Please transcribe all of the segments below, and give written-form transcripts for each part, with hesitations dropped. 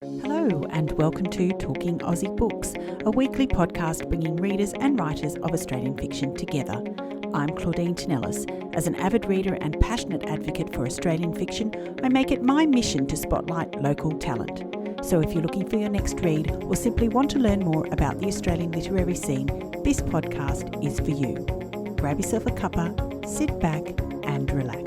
Hello and welcome to Talking Aussie Books, a weekly podcast bringing readers and writers of Australian fiction together. I'm Claudine Tinellis. As an avid reader and passionate advocate for Australian fiction, I make it my mission to spotlight local talent. So if you're looking for your next read or simply want to learn more about the Australian literary scene, this podcast is for you. Grab yourself a cuppa, sit back and relax.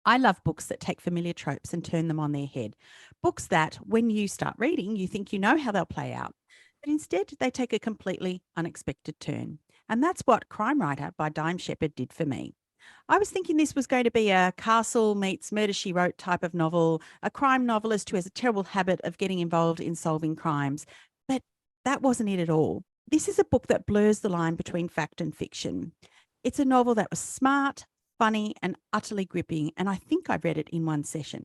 I love books that take familiar tropes and turn them on their head. Books that, when you start reading, you think you know how they'll play out. But instead, they take a completely unexpected turn. And that's what Crime Writer by Dime Sheppard did for me. I was thinking this was going to be a Castle meets Murder, She Wrote type of novel, a crime novelist who has a terrible habit of getting involved in solving crimes. But that wasn't it at all. This is a book that blurs the line between fact and fiction. It's a novel that was smart, funny and utterly gripping, and I think I read it in one session.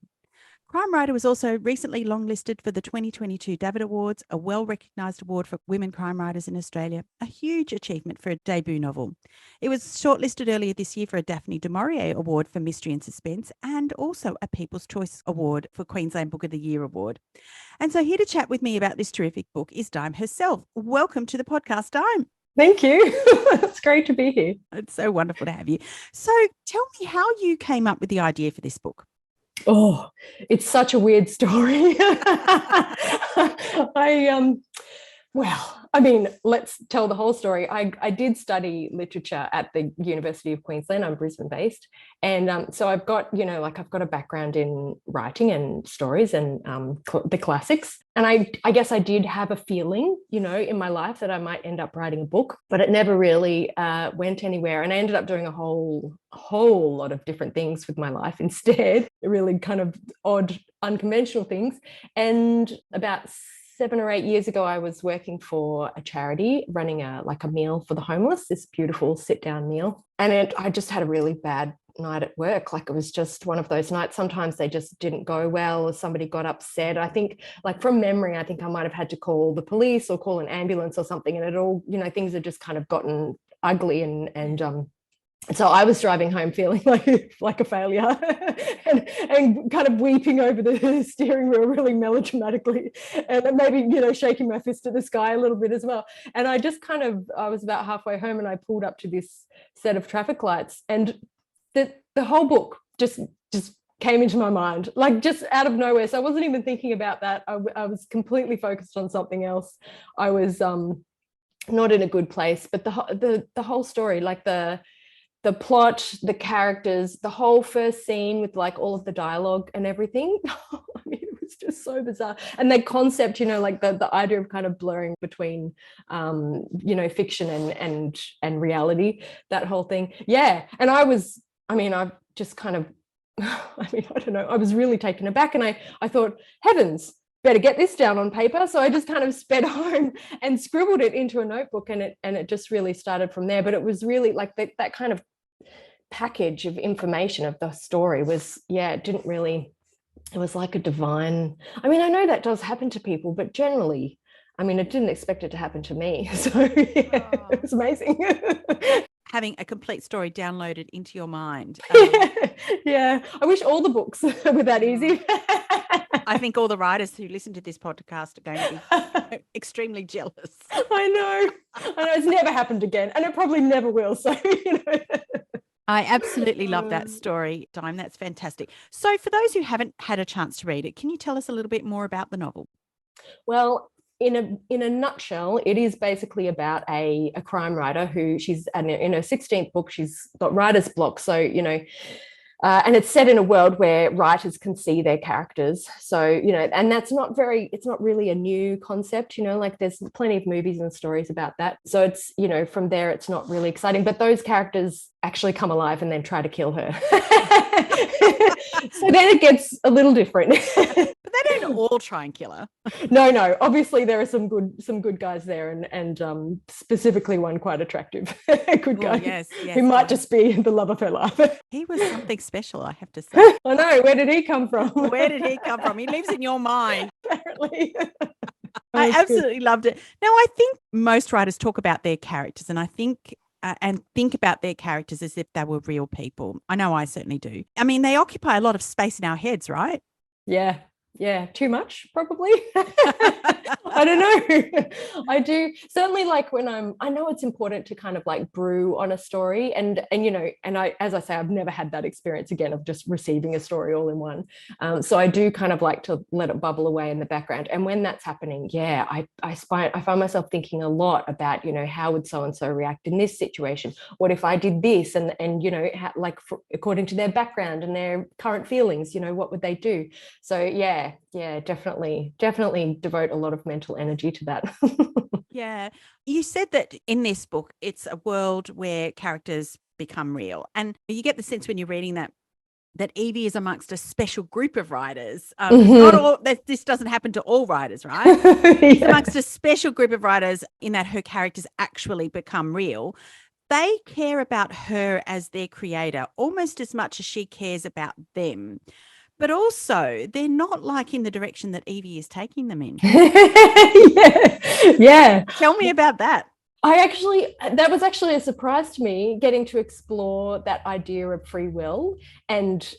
Crime Writer was also recently longlisted for the 2022 David Awards, a well-recognised award for women crime writers in Australia, a huge achievement for a debut novel. It was shortlisted earlier this year for a Daphne du Maurier Award for Mystery and Suspense and also a People's Choice Award for Queensland Book of the Year Award. And so here to chat with me about this terrific book is Dime herself. Welcome to the podcast, Dime. Thank you. It's great to be here. It's so wonderful to have you. So tell me how you came up with the idea for this book. Oh, it's such a weird story. Let's tell the whole story. I did study literature at the University of Queensland. I'm Brisbane based. And so I've got a background in writing and stories and the classics. And I guess I did have a feeling, in my life that I might end up writing a book, but it never really went anywhere. And I ended up doing a whole lot of different things with my life instead, really kind of odd, unconventional things. And about 7 or 8 years ago, I was working for a charity running a meal for the homeless, this beautiful sit-down meal. And I just had a really bad night at work. It was just one of those nights. Sometimes they just didn't go well, or somebody got upset. I think, from memory, I think I might have had to call the police or call an ambulance or something. And it all, things had just kind of gotten ugly and so I was driving home feeling like a failure and kind of weeping over the steering wheel really melodramatically and maybe, shaking my fist at the sky a little bit as well. And I just I was about halfway home and I pulled up to this set of traffic lights and the whole book just came into my mind, just out of nowhere. So I wasn't even thinking about that. I was completely focused on something else. I was not in a good place, but the whole story, the plot, the characters, the whole first scene with all of the dialogue and everything. It was just so bizarre. And that concept, the idea of kind of blurring between, fiction and reality, that whole thing. Yeah. And I just kind of, I don't know, I was really taken aback and I thought, heavens, better get this down on paper. So I just kind of sped home and scribbled it into a notebook and it just really started from there. But it was really that kind of package of information of the story was, it was like a divine, I know that does happen to people, but generally, I didn't expect it to happen to me. So it was amazing. Having a complete story downloaded into your mind. Yeah. I wish all the books were that easy. I think all the writers who listen to this podcast are going to be extremely jealous. I know. It's never happened again, and it probably never will. So, I absolutely love that story, Dime. That's fantastic. So for those who haven't had a chance to read it, can you tell us a little bit more about the novel? Well, in a nutshell, it is basically about a crime writer who she's in her 16th book. She's got writer's block. So, and it's set in a world where writers can see their characters. So, and it's not really a new concept, there's plenty of movies and stories about that. So it's, from there, it's not really exciting, but those characters actually come alive and then try to kill her. So then it gets a little different. But they don't all try and kill her. No. Obviously, there are some good guys there, and specifically one quite attractive good guy. Yes, who might just be the love of her life. He was something special, I have to say. I know. Where did he come from? Where did he come from? He lives in your mind. Apparently. I absolutely loved it. Now, I think most writers talk about their characters, and I think about their characters as if they were real people. I know I certainly do. They occupy a lot of space in our heads, right? Yeah. Yeah, too much probably. I don't know. I do certainly, like when I know it's important to kind of like brew on a story, and you know, and I, as I say, I've never had that experience again of just receiving a story all in one. So I do kind of like to let it bubble away in the background, and when that's happening, yeah, I find myself thinking a lot about, you know, how would so and so react in this situation? What if I did this? And you know, according to their background and their current feelings, you know, what would they do? So yeah, definitely devote a lot of mental energy to that. Yeah. You said that in this book, it's a world where characters become real. And you get the sense when you're reading that Evie is amongst a special group of writers. It's not all that this doesn't happen to all writers, right? It's amongst a special group of writers in that her characters actually become real. They care about her as their creator almost as much as she cares about them. But also, they're not like in the direction that Evie is taking them in. Yeah. Tell me about that. That was actually a surprise to me, getting to explore that idea of free will, and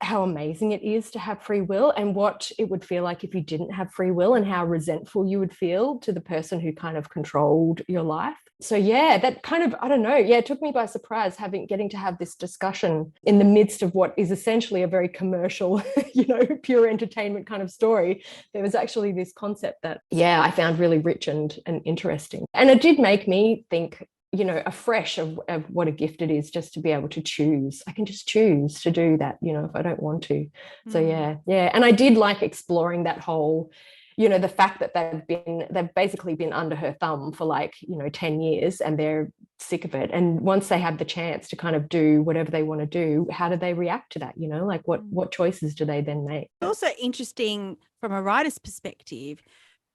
how amazing it is to have free will, and what it would feel like if you didn't have free will, and how resentful you would feel to the person who kind of controlled your life. So yeah, that kind of, I don't know, yeah, it took me by surprise getting to have this discussion in the midst of what is essentially a very commercial, you know, pure entertainment kind of story. There was actually this concept that, yeah, I found really rich and interesting. And it did make me think, you know, afresh of what a gift it is just to be able to choose. I can just choose to do that, you know, if I don't want to. So yeah. And I did like exploring that whole, you know, the fact that they've basically been under her thumb for like, you know, 10 years, and they're sick of it. And once they have the chance to kind of do whatever they want to do, how do they react to that? You know, like what choices do they then make? It's also interesting from a writer's perspective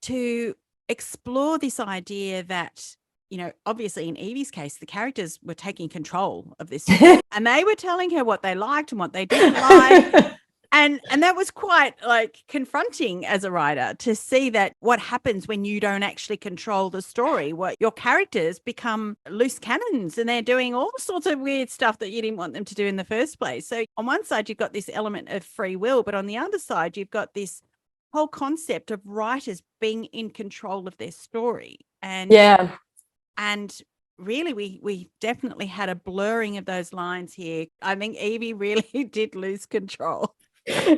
to explore this idea that, you know, obviously in Evie's case, the characters were taking control of this and they were telling her what they liked and what they didn't like. And that was quite like confronting as a writer to see that what happens when you don't actually control the story, what your characters become loose cannons and they're doing all sorts of weird stuff that you didn't want them to do in the first place. So on one side, you've got this element of free will, but on the other side, you've got this whole concept of writers being in control of their story. And yeah. And really, we definitely had a blurring of those lines here. I think Evie really did lose control.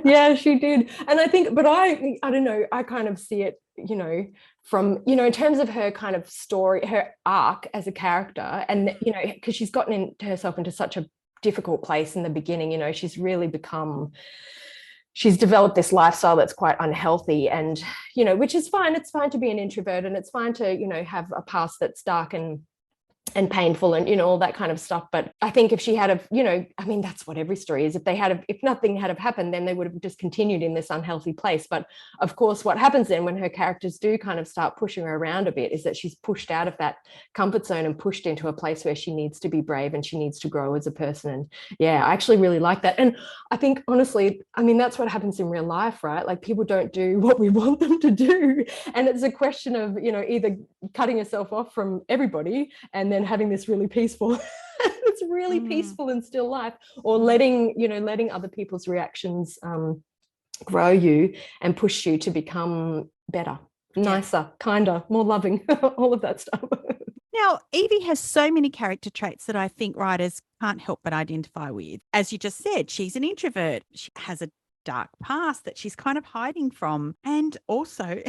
Yeah, she did. And I think, but I don't know, I kind of see it, you know, from, you know, in terms of her kind of story, her arc as a character, and, you know, because she's gotten herself into such a difficult place in the beginning, you know, she's developed this lifestyle that's quite unhealthy, and, you know, which is fine. It's fine to be an introvert, and it's fine to, you know, have a past that's dark and painful and, you know, all that kind of stuff. But I think if she had you know, I mean, that's what every story is. If nothing had happened, then they would have just continued in this unhealthy place. But of course, what happens then when her characters do kind of start pushing her around a bit is that she's pushed out of that comfort zone and pushed into a place where she needs to be brave and she needs to grow as a person. And yeah, I actually really like that. And I think, honestly, I mean, that's what happens in real life, right? Like, people don't do what we want them to do. And it's a question of, you know, either cutting yourself off from everybody and then having this really peaceful it's really peaceful and still life, or letting other people's reactions grow you and push you to become better, nicer, kinder, more loving, all of that stuff. Now, Evie has so many character traits that I think writers can't help but identify with. As you just said, she's an introvert. She has a dark past that she's kind of hiding from. And also,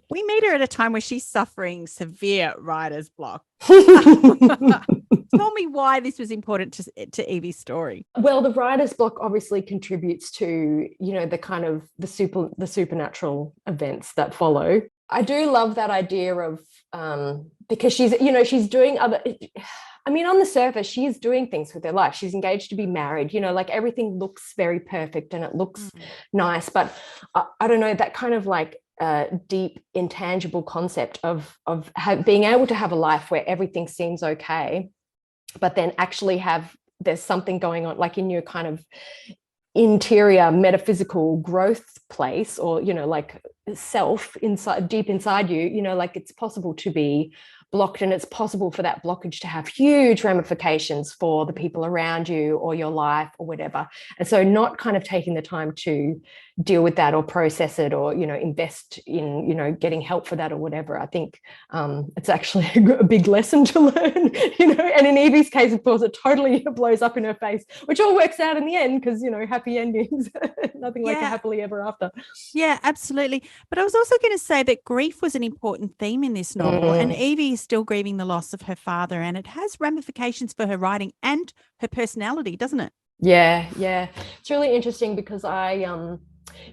we meet her at a time where she's suffering severe writer's block. Tell me why this was important to Evie's story. Well, the writer's block obviously contributes to, you know, the kind of the supernatural events that follow. I do love that idea of because she's doing other. I mean, on the surface, she is doing things with her life. She's engaged to be married, you know, like everything looks very perfect and it looks nice. But I don't know, that kind of like deep, intangible concept of being able to have a life where everything seems okay, but then actually there's something going on, like in your kind of interior metaphysical growth place, or, you know, like self inside, deep inside you, you know, like it's possible to be blocked, and it's possible for that blockage to have huge ramifications for the people around you or your life or whatever. And so not kind of taking the time to deal with that or process it, or, you know, invest in, you know, getting help for that or whatever. I think it's actually a big lesson to learn, you know. And in Evie's case, of course, it totally blows up in her face, which all works out in the end because, you know, happy endings, nothing like a happily ever after. Yeah, absolutely. But I was also going to say that grief was an important theme in this novel, and Evie is still grieving the loss of her father, and it has ramifications for her writing and her personality, doesn't it? Yeah, yeah. It's really interesting because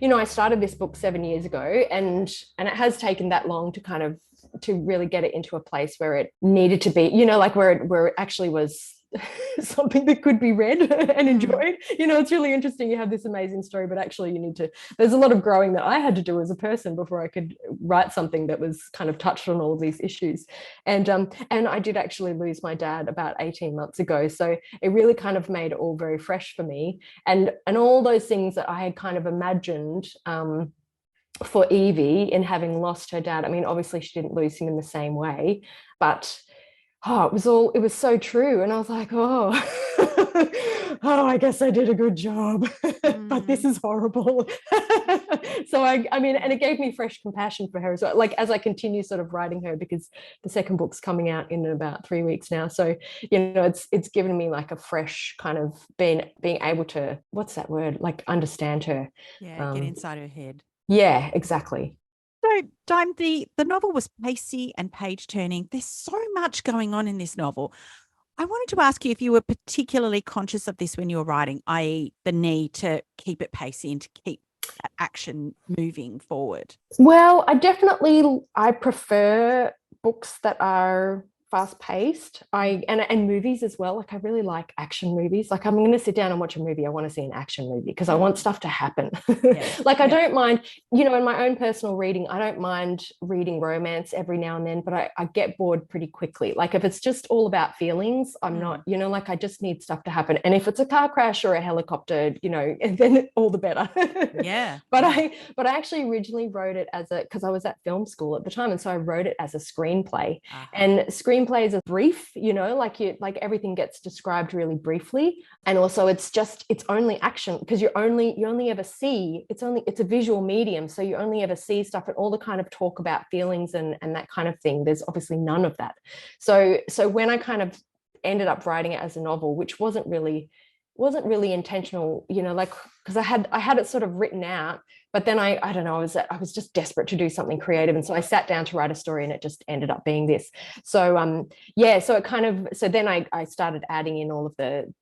you know, I started this book 7 years ago, and it has taken that long to kind of to really get it into a place where it needed to be, you know, like where it actually was something that could be read and enjoyed. You know, it's really interesting. You have this amazing story, but actually you need to, there's a lot of growing that I had to do as a person before I could write something that was kind of touched on all of these issues. And I did actually lose my dad about 18 months ago. So it really kind of made it all very fresh for me. And all those things that I had kind of imagined for Evie in having lost her dad. I mean, obviously she didn't lose him in the same way, but it was so true. And I was like, oh, I guess I did a good job, but this is horrible. So I mean, and it gave me fresh compassion for her as well. Like, as I continue sort of writing her, because the second book's coming out in about 3 weeks now. So, you know, it's given me like a fresh kind of being able to, what's that word? Like understand her. Yeah, get inside her head. Yeah, exactly. So, Dime, the novel was pacey and page turning. There's so much going on in this novel. I wanted to ask you if you were particularly conscious of this when you were writing, i.e., the need to keep it pacey and to keep that action moving forward. Well, I prefer books that are fast paced. And movies as well. Like, I really like action movies. Like, I'm going to sit down and watch a movie, I want to see an action movie because I want stuff to happen. Like, I don't mind, you know, in my own personal reading, I don't mind reading romance every now and then, but I get bored pretty quickly. Like, if it's just all about feelings, I'm not, you know, like, I just need stuff to happen. And if it's a car crash or a helicopter, you know, then all the better. But I actually originally wrote it because I was at film school at the time, and so I wrote it as a screenplay. And screenplays are brief, you know, like everything gets described really briefly. And also it's only action, because you only ever see, it's a visual medium, so you only ever see stuff and all the kind of talk about feelings and that kind of thing. There's obviously none of that. So when I kind of ended up writing it as a novel, which wasn't really intentional, you know, like, because I had it sort of written out, but then I don't know, I was just desperate to do something creative, and so I sat down to write a story, and it just ended up being this. So so it kind of, so then I started adding in all of the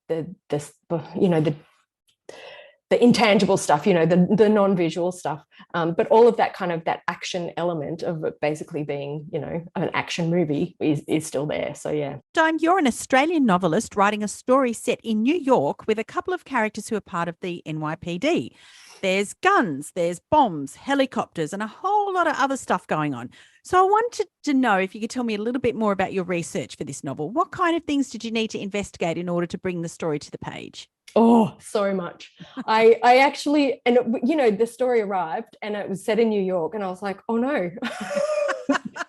you know, the intangible stuff, you know, the non-visual stuff, but all of that kind of that action element of it basically being, you know, an action movie is still there. So yeah. Dime, you're an Australian novelist writing a story set in New York with a couple of characters who are part of the NYPD. There's guns, there's bombs, helicopters, and a whole lot of other stuff going on. So I wanted to know if you could tell me a little bit more about your research for this novel. What kind of things did you need to investigate in order to bring the story to the page? Oh, so much. I actually, and you know, the story arrived and it was set in New York, and I was like, oh no,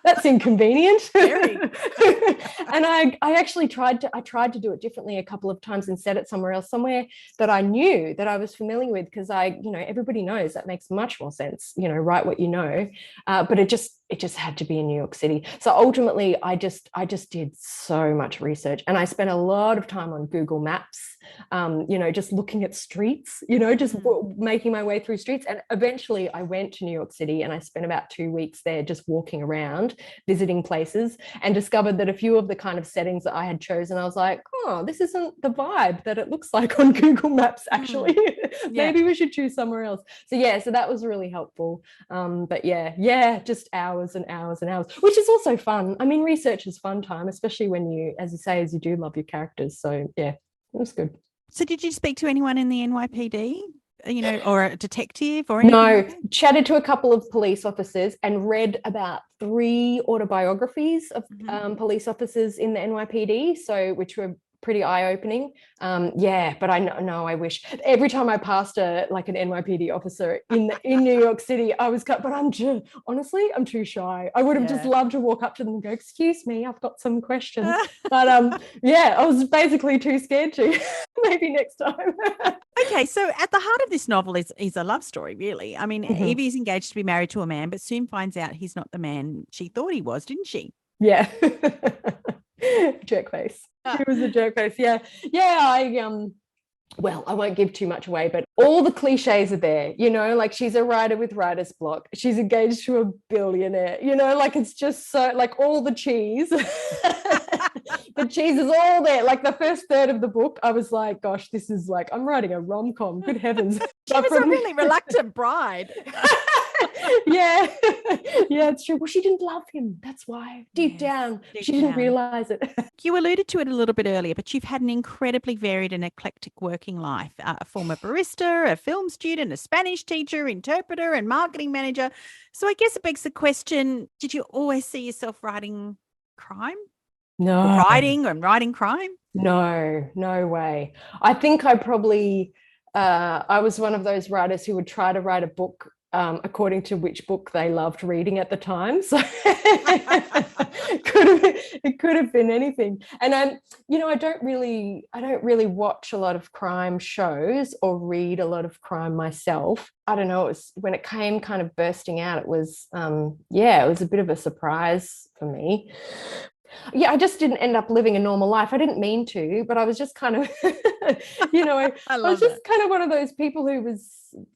that's inconvenient. And I actually tried to do it differently a couple of times and set it somewhere else, somewhere that I knew, that I was familiar with, because you know, everybody knows that makes much more sense, you know, write what you know. But it just had to be in New York City. So ultimately I just did so much research, and I spent a lot of time on Google Maps, you know, just looking at streets, you know, just making my way through streets. And eventually I went to New York City, and I spent about 2 weeks there just walking around, visiting places, and discovered that a few of the kind of settings that I had chosen, I was like, oh, this isn't the vibe that it looks like on Google Maps, actually. Maybe we should choose somewhere else. So that was really helpful. But just hours and hours and hours, which is also fun. I mean, research is fun time, especially when you, as you say, as you do love your characters. So yeah, it was good. So did you speak to anyone in the NYPD, you know, or a detective or anything? No, chatted to a couple of police officers and read about 3 autobiographies of police officers in the NYPD, so which were pretty eye-opening. But I know I wish every time I passed an NYPD officer in New York City, I was cut, but honestly, I'm too shy. I would have just loved to walk up to them and go, excuse me, I've got some questions. But I was basically too scared to. Maybe next time. Okay, so at the heart of this novel is a love story, really. I mean, Evie's engaged to be married to a man, but soon finds out he's not the man she thought he was, didn't she? Yeah. Jerk face. He was a jerk face. Yeah. Well, I won't give too much away, but all the cliches are there, like she's a writer with writer's block. She's engaged to a billionaire, like it's just so, like all the cheese. The cheese is all there. Like the first third of the book, I was like, gosh, this is like, I'm writing a rom-com. Good heavens. She was a really reluctant bride. Yeah, it's true. Well, she didn't love him. That's why. Deep down, she didn't realize it. You alluded to it a little bit earlier, but you've had an incredibly varied and eclectic working life. A former barista, a film student, a Spanish teacher, interpreter, and marketing manager. So I guess it begs the question, did you always see yourself writing crime? No. Or writing crime? No way. I think I probably, I was one of those writers who would try to write a book according to which book they loved reading at the time. So it could have been anything. And I don't really watch a lot of crime shows or read a lot of crime myself. I don't know. It was when it came kind of bursting out, it was it was a bit of a surprise for me. Yeah, I just didn't end up living a normal life. I didn't mean to, but I was just kind of, I was just kind of one of those people who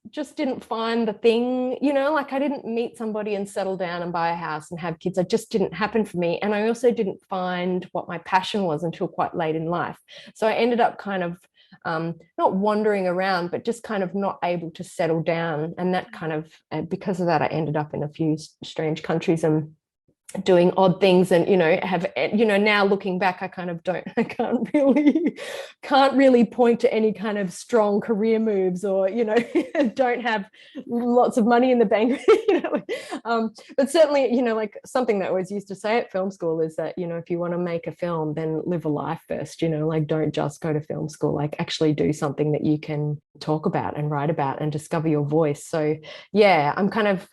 just didn't find the thing, like I didn't meet somebody and settle down and buy a house and have kids. It just didn't happen for me. And I also didn't find what my passion was until quite late in life. So I ended up kind of not wandering around, but just kind of not able to settle down. And that kind of, because of that, I ended up in a few strange countries and doing odd things, and now looking back, I can't really point to any kind of strong career moves, or don't have lots of money in the bank. But certainly, like something that I always used to say at film school is that if you want to make a film, then live a life first. Like don't just go to film school, like actually do something that you can talk about and write about and discover your voice. So yeah, I'm kind of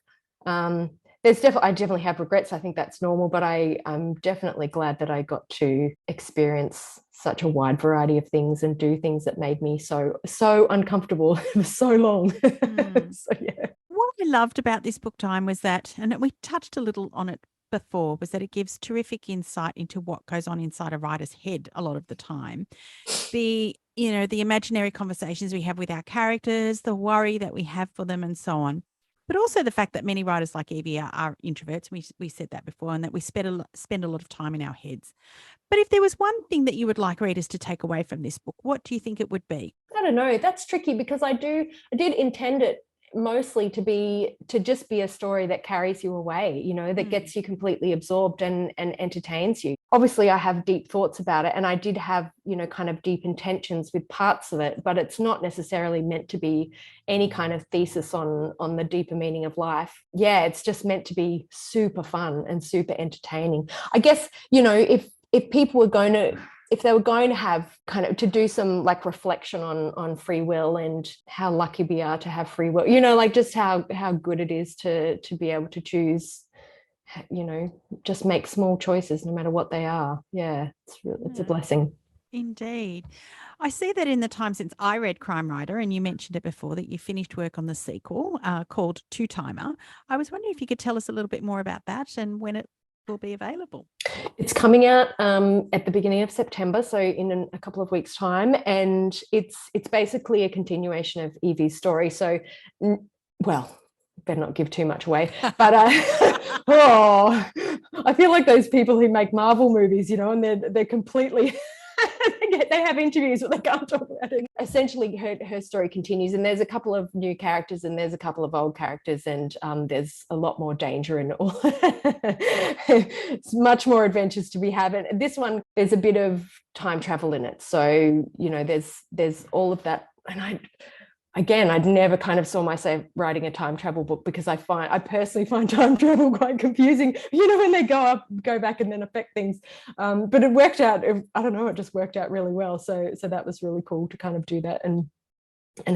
I definitely have regrets. I think that's normal, but I'm definitely glad that I got to experience such a wide variety of things and do things that made me so uncomfortable for so long. So yeah. What I loved about this book, Time, was that, and we touched a little on it before, was that it gives terrific insight into what goes on inside a writer's head a lot of the time. The imaginary conversations we have with our characters, the worry that we have for them, and so on. But also the fact that many writers like Evie are introverts. We said that before, and that we spend a lot of time in our heads. But if there was one thing that you would like readers to take away from this book, what do you think it would be? I don't know. That's tricky because I did intend it mostly to just be a story that carries you away, that gets you completely absorbed and entertains you. Obviously, I have deep thoughts about it, and I did have, kind of deep intentions with parts of it, but it's not necessarily meant to be any kind of thesis on the deeper meaning of life. Yeah, it's just meant to be super fun and super entertaining. I guess, if people were if they were going to have kind of to do some like reflection on free will and how lucky we are to have free will, like just how good it is to be able to choose, just make small choices no matter what they are. Yeah, it's a blessing. Indeed. I see that in the time since I read Crime Writer, and you mentioned it before, that you finished work on the sequel called Two Timer. I was wondering if you could tell us a little bit more about that and when it will be available. It's coming out at the beginning of September, so in a couple of weeks' time, and it's basically a continuation of Evie's story. So, well, better not give too much away, but I feel like those people who make Marvel movies, and they're completely they have interviews but they can't talk about it. Essentially her story continues, and there's a couple of new characters and there's a couple of old characters, and there's a lot more danger and all. It's much more adventures to be had. And this one, there's a bit of time travel in it, so there's all of that. And again, I'd never kind of saw myself writing a time travel book, because I personally find time travel quite confusing, when they go back and then affect things. But it worked out. I don't know, it just worked out really well. So that was really cool to kind of do that and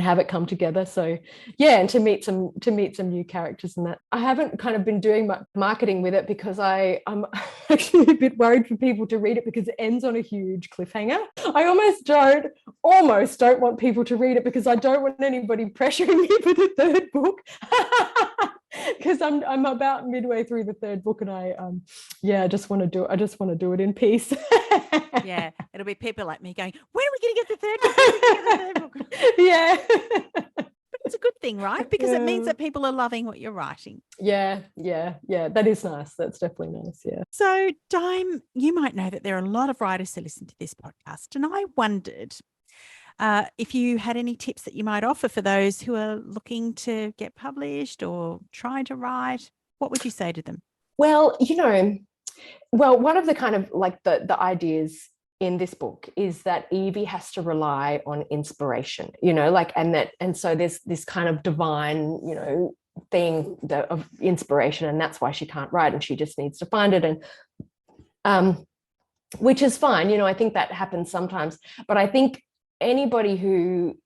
have it come together. So yeah, and to meet some new characters. And that I haven't kind of been doing much marketing with it, because I'm actually a bit worried for people to read it, because it ends on a huge cliffhanger. I almost don't want people to read it, because I don't want anybody pressuring me for the third book. Because I'm about midway through the third book, and I just want to do it in peace. Yeah, it'll be people like me going, when are we going to get the third book? Yeah. But it's a good thing, right? Because it means that people are loving what you're writing. Yeah. That is nice. That's definitely nice. Yeah. So, Dime, you might know that there are a lot of writers who listen to this podcast, and I wondered if you had any tips that you might offer for those who are looking to get published or trying to write. What would you say to them? Well, one of the kind of like the ideas in this book is that Evie has to rely on inspiration, and so there's this kind of divine, thing of inspiration, and that's why she can't write, and she just needs to find it, and which is fine. I think that happens sometimes, but I think anybody who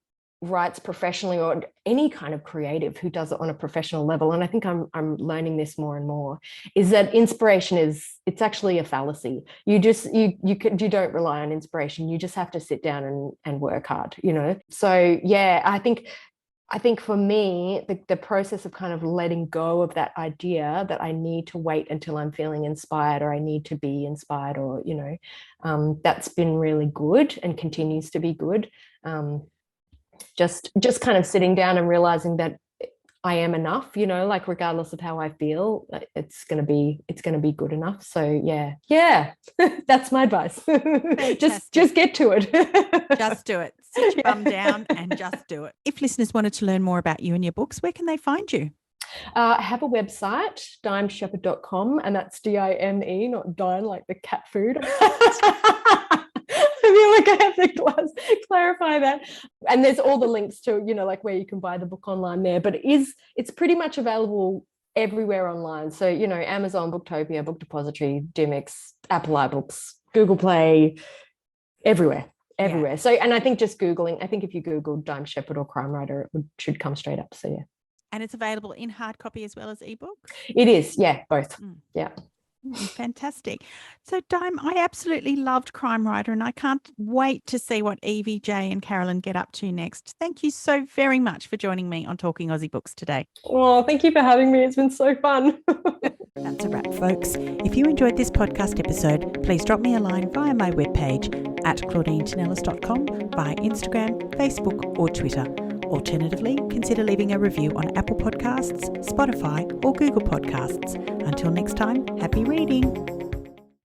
writes professionally, or any kind of creative who does it on a professional level, and I think I'm learning this more and more, is that inspiration it's actually a fallacy. You don't rely on inspiration. You just have to sit down and work hard, So yeah, I think for me, the process of kind of letting go of that idea that I need to wait until I'm feeling inspired, or I need to be inspired, or that's been really good and continues to be good. Just kind of sitting down and realizing that I am enough, like regardless of how I feel, it's going to be good enough. So yeah, that's my advice. just get to it. Just do it. Sit your bum down and just do it. If listeners wanted to learn more about you and your books, where can they find you? I have a website, dimesheppard.com, and that's DIME, not dine like the cat food. I feel like I have to clarify that. And there's all the links to, like where you can buy the book online there. But it's pretty much available everywhere online. So, Amazon, Booktopia, Book Depository, Dimix, Apple iBooks, Google Play, everywhere. Yeah. So, and I think just Googling, I think if you Google Dime Sheppard or crime writer, it should come straight up. So, yeah. And it's available in hard copy as well as ebook? It is, yeah, both. Yeah. Fantastic. So, Dime, I absolutely loved Crime Writer, and I can't wait to see what Evie, Jay and Carolyn get up to next. Thank you so very much for joining me on Talking Aussie Books today. Oh, thank you for having me. It's been so fun. That's a wrap, folks. If you enjoyed this podcast episode, please drop me a line via my webpage at claudinetinellis.com, via Instagram, Facebook or Twitter. Alternatively, consider leaving a review on Apple Podcasts, Spotify or Google Podcasts. Until next time, happy reading.